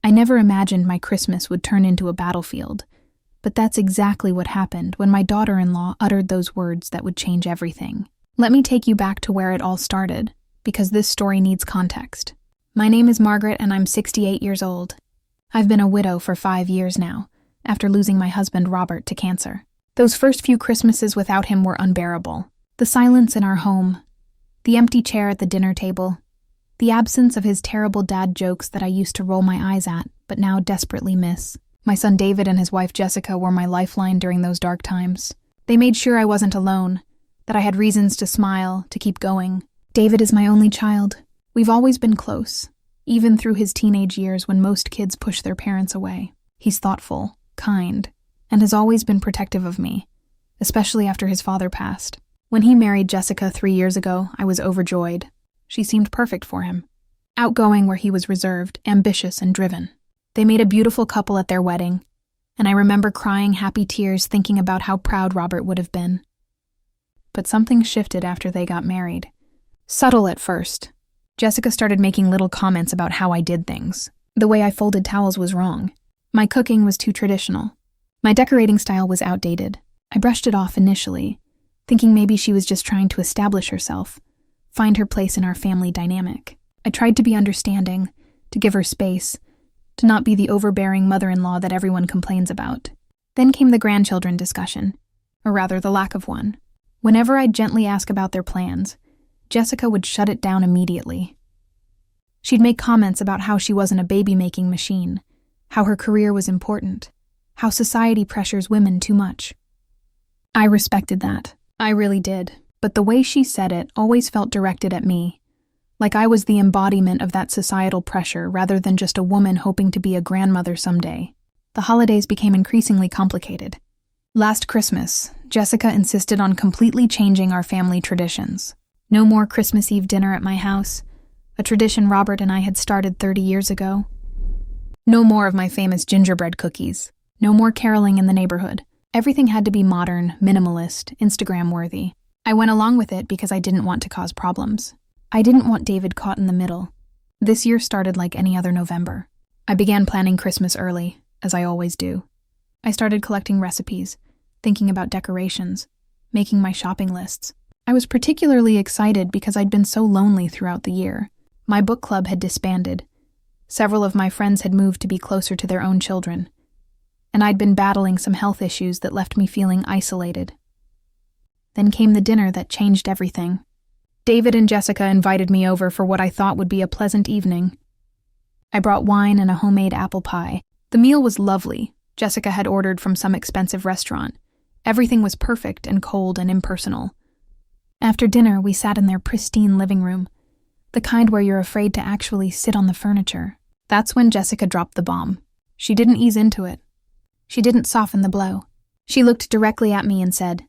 I never imagined my Christmas would turn into a battlefield, but that's exactly what happened when my daughter-in-law uttered those words that would change everything. Let me take you back to where it all started, because this story needs context. My name is Margaret and I'm 68 years old. I've been a widow for 5 years now, after losing my husband Robert to cancer. Those first few Christmases without him were unbearable. The silence in our home, the empty chair at the dinner table, the absence of his terrible dad jokes that I used to roll my eyes at, but now desperately miss. My son David and his wife Jessica were my lifeline during those dark times. They made sure I wasn't alone, that I had reasons to smile, to keep going. David is my only child. We've always been close, even through his teenage years when most kids push their parents away. He's thoughtful, kind, and has always been protective of me, especially after his father passed. When he married Jessica 3 years ago, I was overjoyed. She seemed perfect for him. Outgoing where he was reserved, ambitious and driven. They made a beautiful couple at their wedding, and I remember crying happy tears thinking about how proud Robert would have been. But something shifted after they got married. Subtle at first. Jessica started making little comments about how I did things. The way I folded towels was wrong. My cooking was too traditional. My decorating style was outdated. I brushed it off initially, thinking maybe she was just trying to establish herself, find her place in our family dynamic. I tried to be understanding, to give her space, to not be the overbearing mother-in-law that everyone complains about. Then came the grandchildren discussion, or rather the lack of one. Whenever I'd gently ask about their plans, Jessica would shut it down immediately. She'd make comments about how she wasn't a baby-making machine, how her career was important, how society pressures women too much. I respected that. I really did. But the way she said it always felt directed at me, like I was the embodiment of that societal pressure rather than just a woman hoping to be a grandmother someday. The holidays became increasingly complicated. Last Christmas, Jessica insisted on completely changing our family traditions. No more Christmas Eve dinner at my house, a tradition Robert and I had started 30 years ago. No more of my famous gingerbread cookies. No more caroling in the neighborhood. Everything had to be modern, minimalist, Instagram-worthy. I went along with it because I didn't want to cause problems. I didn't want David caught in the middle. This year started like any other November. I began planning Christmas early, as I always do. I started collecting recipes, thinking about decorations, making my shopping lists. I was particularly excited because I'd been so lonely throughout the year. My book club had disbanded. Several of my friends had moved to be closer to their own children, and I'd been battling some health issues that left me feeling isolated. Then came the dinner that changed everything. David and Jessica invited me over for what I thought would be a pleasant evening. I brought wine and a homemade apple pie. The meal was lovely. Jessica had ordered from some expensive restaurant. Everything was perfect and cold and impersonal. After dinner, we sat in their pristine living room, the kind where you're afraid to actually sit on the furniture. That's when Jessica dropped the bomb. She didn't ease into it. She didn't soften the blow. She looked directly at me and said,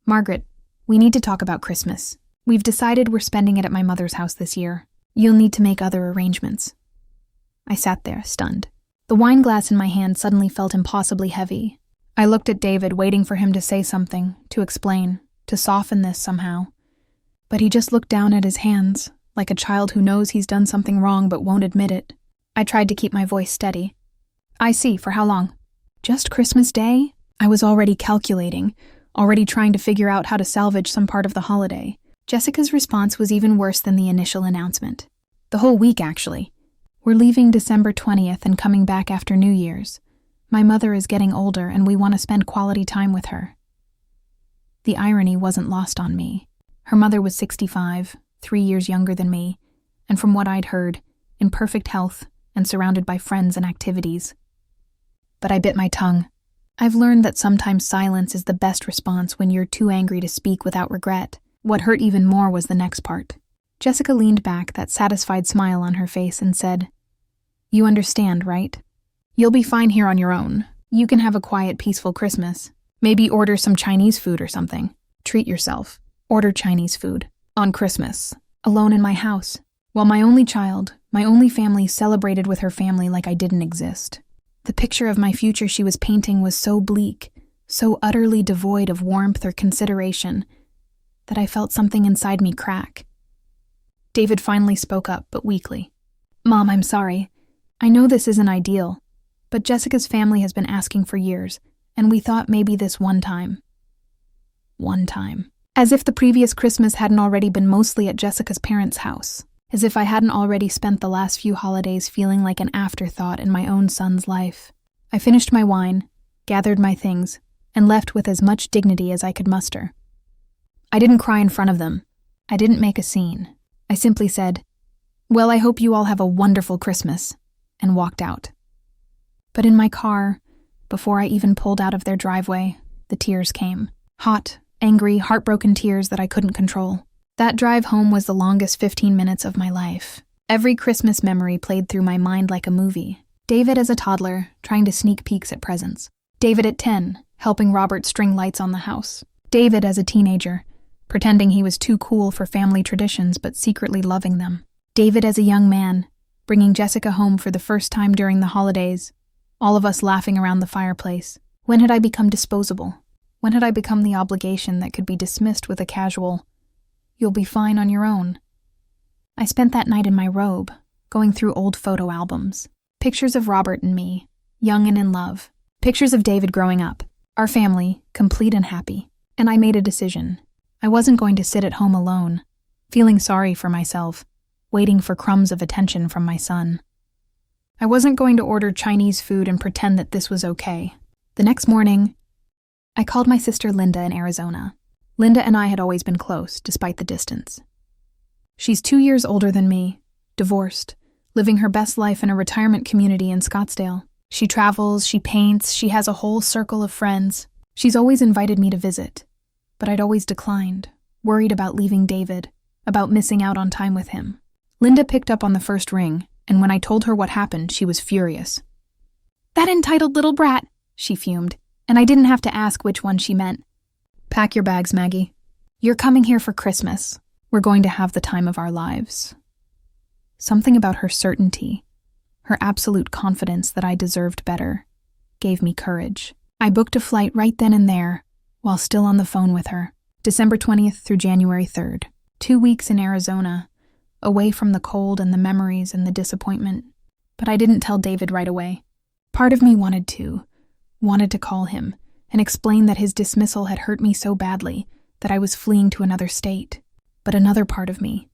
"Margaret, we need to talk about Christmas. We've decided we're spending it at my mother's house this year. You'll need to make other arrangements." I sat there, stunned. The wine glass in my hand suddenly felt impossibly heavy. I looked at David, waiting for him to say something, to explain, to soften this somehow. But he just looked down at his hands, like a child who knows he's done something wrong but won't admit it. I tried to keep my voice steady. "I see, for how long?" "Just Christmas Day?" I was already calculating, already trying to figure out how to salvage some part of the holiday. Jessica's response was even worse than the initial announcement. "The whole week, actually. We're leaving December 20th and coming back after New Year's. My mother is getting older and we want to spend quality time with her." The irony wasn't lost on me. Her mother was 65, 3 years younger than me, and from what I'd heard, in perfect health and surrounded by friends and activities. But I bit my tongue. I've learned that sometimes silence is the best response when you're too angry to speak without regret. What hurt even more was the next part. Jessica leaned back, that satisfied smile on her face, and said, "You understand, right? You'll be fine here on your own. You can have a quiet, peaceful Christmas. Maybe order some Chinese food or something. Treat yourself. Order Chinese food. On Christmas. Alone in my house. While my only child, my only family celebrated with her family like I didn't exist." The picture of my future she was painting was so bleak, so utterly devoid of warmth or consideration, that I felt something inside me crack. David finally spoke up, but weakly. "Mom, I'm sorry. I know this isn't ideal, but Jessica's family has been asking for years, and we thought maybe this one time. One time. As if the previous Christmas hadn't already been mostly at Jessica's parents' house. As if I hadn't already spent the last few holidays feeling like an afterthought in my own son's life. I finished my wine, gathered my things, and left with as much dignity as I could muster. I didn't cry in front of them. I didn't make a scene. I simply said, "Well, I hope you all have a wonderful Christmas," and walked out. But in my car, before I even pulled out of their driveway, the tears came. Hot, angry, heartbroken tears that I couldn't control. That drive home was the longest 15 minutes of my life. Every Christmas memory played through my mind like a movie. David as a toddler, trying to sneak peeks at presents. David at 10, helping Robert string lights on the house. David as a teenager, pretending he was too cool for family traditions but secretly loving them. David as a young man, bringing Jessica home for the first time during the holidays, all of us laughing around the fireplace. When had I become disposable? When had I become the obligation that could be dismissed with a casual, "You'll be fine on your own"? I spent that night in my robe, going through old photo albums. Pictures of Robert and me, young and in love. Pictures of David growing up, our family, complete and happy. And I made a decision. I wasn't going to sit at home alone, feeling sorry for myself, waiting for crumbs of attention from my son. I wasn't going to order Chinese food and pretend that this was okay. The next morning, I called my sister Linda in Arizona. Linda and I had always been close, despite the distance. She's 2 years older than me, divorced, living her best life in a retirement community in Scottsdale. She travels, she paints, she has a whole circle of friends. She's always invited me to visit, but I'd always declined, worried about leaving David, about missing out on time with him. Linda picked up on the first ring, and when I told her what happened, she was furious. "That entitled little brat," she fumed, and I didn't have to ask which one she meant. "Pack your bags, Maggie. You're coming here for Christmas. We're going to have the time of our lives." Something about her certainty, her absolute confidence that I deserved better, gave me courage. I booked a flight right then and there, while still on the phone with her, December 20th through January 3rd. 2 weeks in Arizona, away from the cold and the memories and the disappointment. But I didn't tell David right away. Part of me wanted to call him and explain that his dismissal had hurt me so badly that I was fleeing to another state. But another part of me,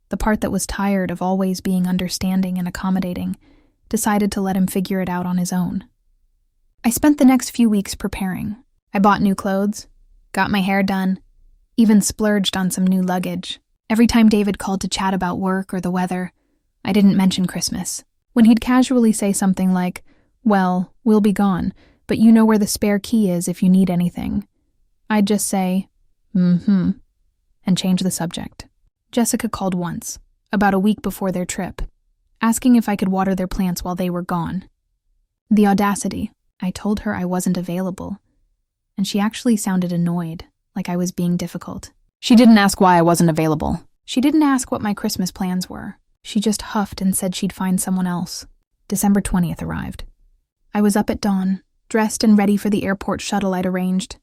the part that was tired of always being understanding and accommodating, decided to let him figure it out on his own. I spent the next few weeks preparing. I bought new clothes, got my hair done, even splurged on some new luggage. Every time David called to chat about work or the weather, I didn't mention Christmas. When he'd casually say something like, "Well, we'll be gone, but you know where the spare key is if you need anything," I'd just say, "Mm-hmm," and change the subject. Jessica called once, about a week before their trip, asking if I could water their plants while they were gone. The audacity. I told her I wasn't available, and she actually sounded annoyed, like I was being difficult. She didn't ask why I wasn't available. She didn't ask what my Christmas plans were. She just huffed and said she'd find someone else. December 20th arrived. I was up at dawn, dressed and ready for the airport shuttle I'd arranged.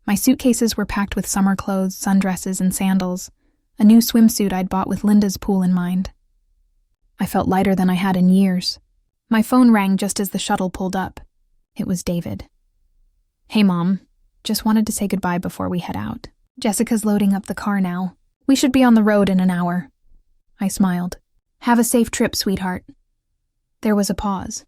My suitcases were packed with summer clothes, sundresses, and sandals, a new swimsuit I'd bought with Linda's pool in mind. I felt lighter than I had in years. My phone rang just as the shuttle pulled up. It was David. "Hey, Mom. Just wanted to say goodbye before we head out. Jessica's loading up the car now. We should be on the road in an hour." I smiled. "Have a safe trip, sweetheart." There was a pause.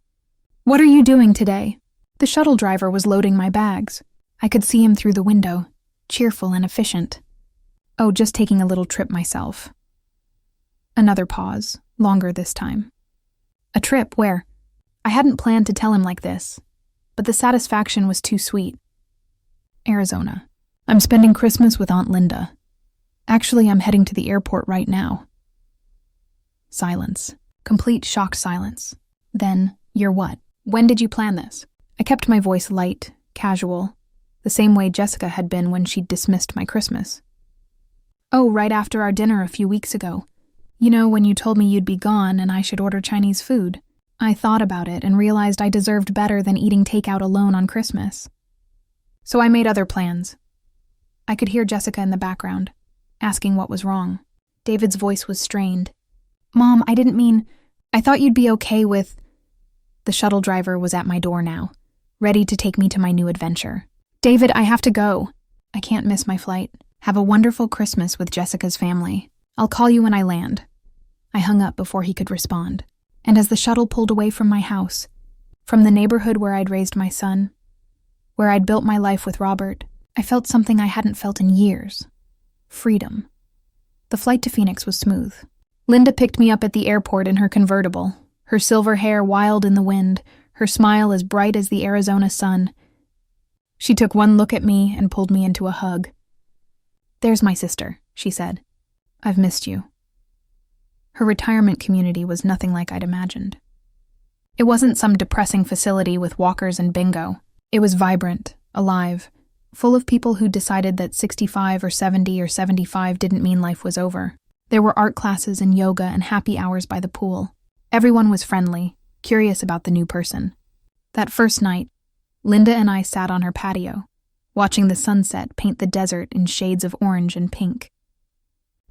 "What are you doing today?" The shuttle driver was loading my bags. I could see him through the window, cheerful and efficient. "Oh, just taking a little trip myself." Another pause, longer this time. "A trip? Where?" I hadn't planned to tell him like this, but the satisfaction was too sweet. "Arizona. I'm spending Christmas with Aunt Linda. Actually, I'm heading to the airport right now." Silence. Complete shocked silence. Then, "You're what? When did you plan this?" I kept my voice light, casual, the same way Jessica had been when she'd dismissed my Christmas. "Oh, right after our dinner a few weeks ago. You know, when you told me you'd be gone and I should order Chinese food. I thought about it and realized I deserved better than eating takeout alone on Christmas. So I made other plans." I could hear Jessica in the background, asking what was wrong. David's voice was strained. "Mom, I didn't mean... I thought you'd be okay with... The shuttle driver was at my door now, ready to take me to my new adventure. "David, I have to go. I can't miss my flight. Have a wonderful Christmas with Jessica's family. I'll call you when I land." I hung up before he could respond. And as the shuttle pulled away from my house, from the neighborhood where I'd raised my son, where I'd built my life with Robert, I felt something I hadn't felt in years. Freedom. The flight to Phoenix was smooth. Linda picked me up at the airport in her convertible, her silver hair wild in the wind, her smile as bright as the Arizona sun. She took one look at me and pulled me into a hug. "There's my sister," she said. "I've missed you." Her retirement community was nothing like I'd imagined. It wasn't some depressing facility with walkers and bingo. It was vibrant, alive, full of people who decided that 65 or 70 or 75 didn't mean life was over. There were art classes and yoga and happy hours by the pool. Everyone was friendly, curious about the new person. That first night, Linda and I sat on her patio, watching the sunset paint the desert in shades of orange and pink.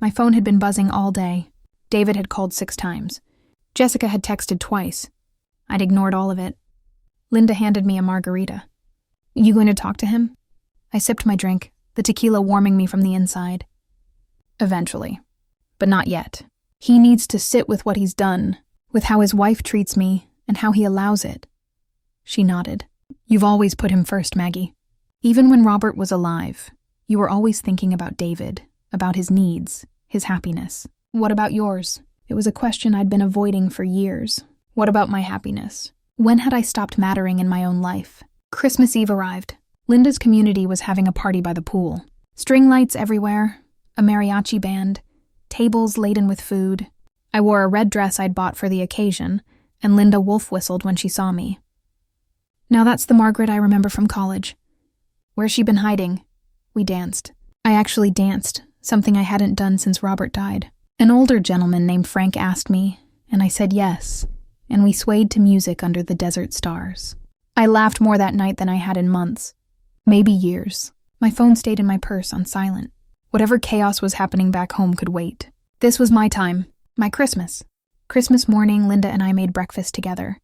My phone had been buzzing all day. David had called 6 times. Jessica had texted twice. I'd ignored all of it. Linda handed me a margarita. "You going to talk to him?" I sipped my drink, the tequila warming me from the inside. "Eventually. But not yet. He needs to sit with what he's done, with how his wife treats me, and how he allows it." She nodded. "You've always put him first, Maggie. Even when Robert was alive, you were always thinking about David, about his needs, his happiness. What about yours?" It was a question I'd been avoiding for years. What about my happiness? When had I stopped mattering in my own life? Christmas Eve arrived. Linda's community was having a party by the pool. String lights everywhere, a mariachi band, tables laden with food. I wore a red dress I'd bought for the occasion, and Linda wolf whistled when she saw me. "Now that's the Margaret I remember from college. Where's she been hiding?" We danced. I actually danced, something I hadn't done since Robert died. An older gentleman named Frank asked me, and I said yes, and we swayed to music under the desert stars. I laughed more that night than I had in months, maybe years. My phone stayed in my purse on silent. Whatever chaos was happening back home could wait. This was my time, my Christmas. Christmas morning, Linda and I made breakfast together.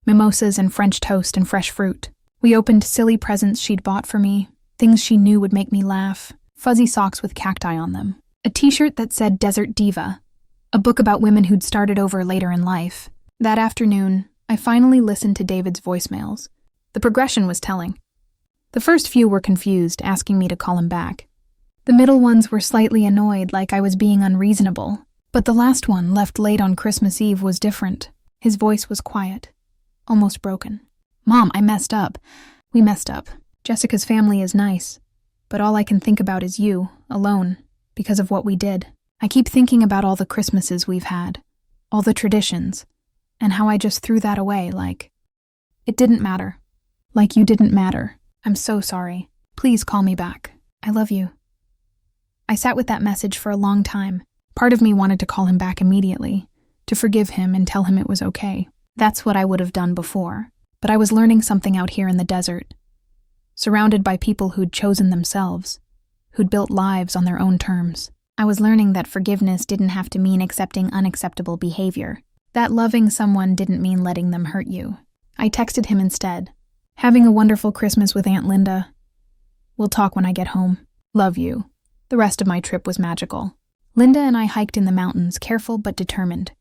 Mimosas and French toast and fresh fruit. We opened silly presents she'd bought for me, things she knew would make me laugh, fuzzy socks with cacti on them, a t-shirt that said Desert Diva, a book about women who'd started over later in life. That afternoon, I finally listened to David's voicemails. The progression was telling. The first few were confused, asking me to call him back. The middle ones were slightly annoyed, like I was being unreasonable. But the last one, left late on Christmas Eve, was different. His voice was quiet, almost broken. "Mom, I messed up. We messed up. Jessica's family is nice, but all I can think about is you, alone, because of what we did. I keep thinking about all the Christmases we've had, all the traditions, and how I just threw that away like it didn't matter. Like you didn't matter. I'm so sorry. Please call me back. I love you." I sat with that message for a long time. Part of me wanted to call him back immediately, to forgive him and tell him it was okay. That's what I would have done before. But I was learning something out here in the desert, surrounded by people who'd chosen themselves, who'd built lives on their own terms. I was learning that forgiveness didn't have to mean accepting unacceptable behavior, that loving someone didn't mean letting them hurt you. I texted him instead. "Having a wonderful Christmas with Aunt Linda. We'll talk when I get home. Love you." The rest of my trip was magical. Linda and I hiked in the mountains, careful but determined.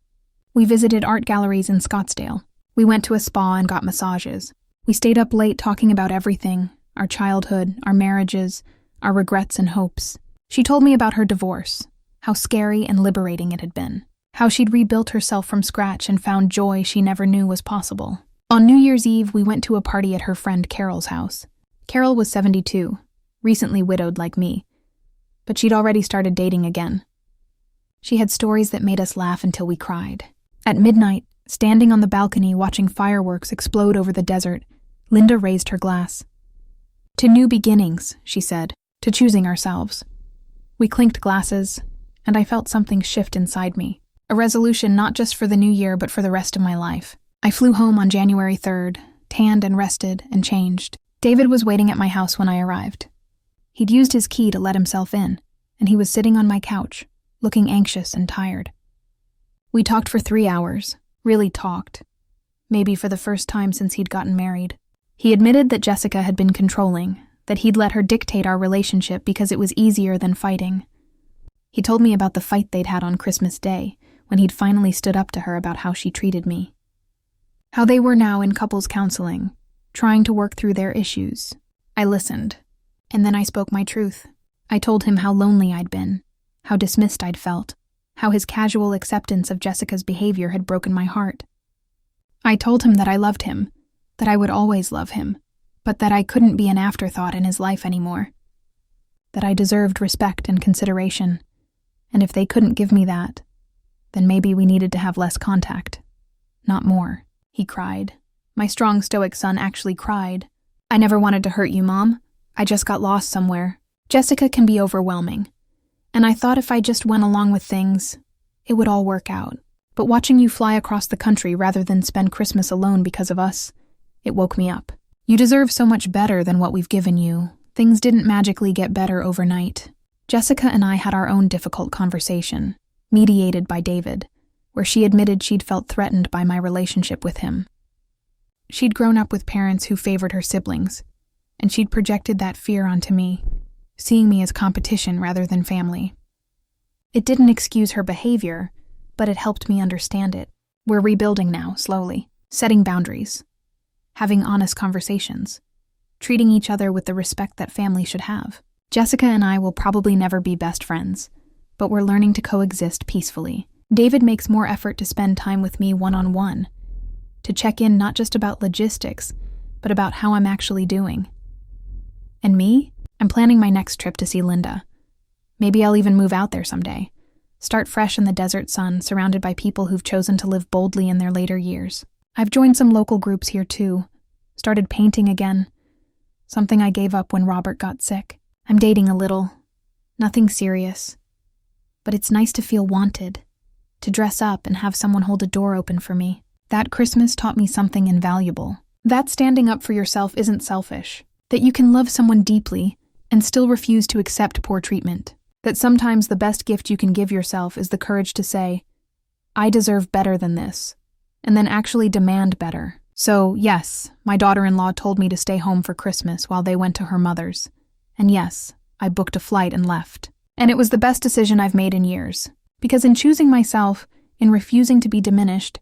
We visited art galleries in Scottsdale. We went to a spa and got massages. We stayed up late talking about everything, our childhood, our marriages, our regrets and hopes. She told me about her divorce, how scary and liberating it had been, how she'd rebuilt herself from scratch and found joy she never knew was possible. On New Year's Eve, we went to a party at her friend Carol's house. Carol was 72, recently widowed like me, but she'd already started dating again. She had stories that made us laugh until we cried. At midnight, standing on the balcony watching fireworks explode over the desert, Linda raised her glass. "To new beginnings," she said, "to choosing ourselves." We clinked glasses, and I felt something shift inside me. A resolution not just for the new year, but for the rest of my life. I flew home on January 3rd, tanned and rested and changed. David was waiting at my house when I arrived. He'd used his key to let himself in, and he was sitting on my couch, looking anxious and tired. We talked for 3 hours, really talked. maybe for the first time since he'd gotten married. He admitted that Jessica had been controlling, that he'd let her dictate our relationship because it was easier than fighting. He told me about the fight they'd had on Christmas Day, when he'd finally stood up to her about how she treated me. How they were now in couples counseling, trying to work through their issues. I listened, and then I spoke my truth. I told him how lonely I'd been, how dismissed I'd felt, how his casual acceptance of Jessica's behavior had broken my heart. I told him that I loved him, that I would always love him, but that I couldn't be an afterthought in his life anymore. That I deserved respect and consideration, and if they couldn't give me that, then maybe we needed to have less contact, not more. He cried. My strong, stoic son actually cried. I never wanted to hurt you, Mom. I just got lost somewhere. Jessica can be overwhelming, and I thought if I just went along with things, it would all work out. But watching you fly across the country rather than spend Christmas alone because of us, it woke me up. You deserve so much better than what we've given you. Things didn't magically get better overnight. Jessica and I had our own difficult conversation, mediated by David, where she admitted she'd felt threatened by my relationship with him. She'd grown up with parents who favored her siblings, and she'd projected that fear onto me, seeing me as competition rather than family. It didn't excuse her behavior, but it helped me understand it. We're rebuilding now, slowly, setting boundaries, having honest conversations, treating each other with the respect that family should have. Jessica and I will probably never be best friends, but we're learning to coexist peacefully. David makes more effort to spend time with me one-on-one, to check in not just about logistics, but about how I'm actually doing. And me? I'm planning my next trip to see Linda. Maybe I'll even move out there someday. Start fresh in the desert sun, surrounded by people who've chosen to live boldly in their later years. I've joined some local groups here too. Started painting again. Something I gave up when Robert got sick. I'm dating a little. Nothing serious. But it's nice to feel wanted. To dress up and have someone hold a door open for me. That Christmas taught me something invaluable. That standing up for yourself isn't selfish. That you can love someone deeply and still refuse to accept poor treatment. That sometimes the best gift you can give yourself is the courage to say, I deserve better than this, and then actually demand better. So, yes, my daughter-in-law told me to stay home for Christmas while they went to her mother's. And yes, I booked a flight and left. And it was the best decision I've made in years. Because in choosing myself, in refusing to be diminished,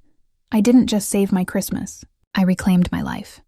I didn't just save my Christmas. I reclaimed my life.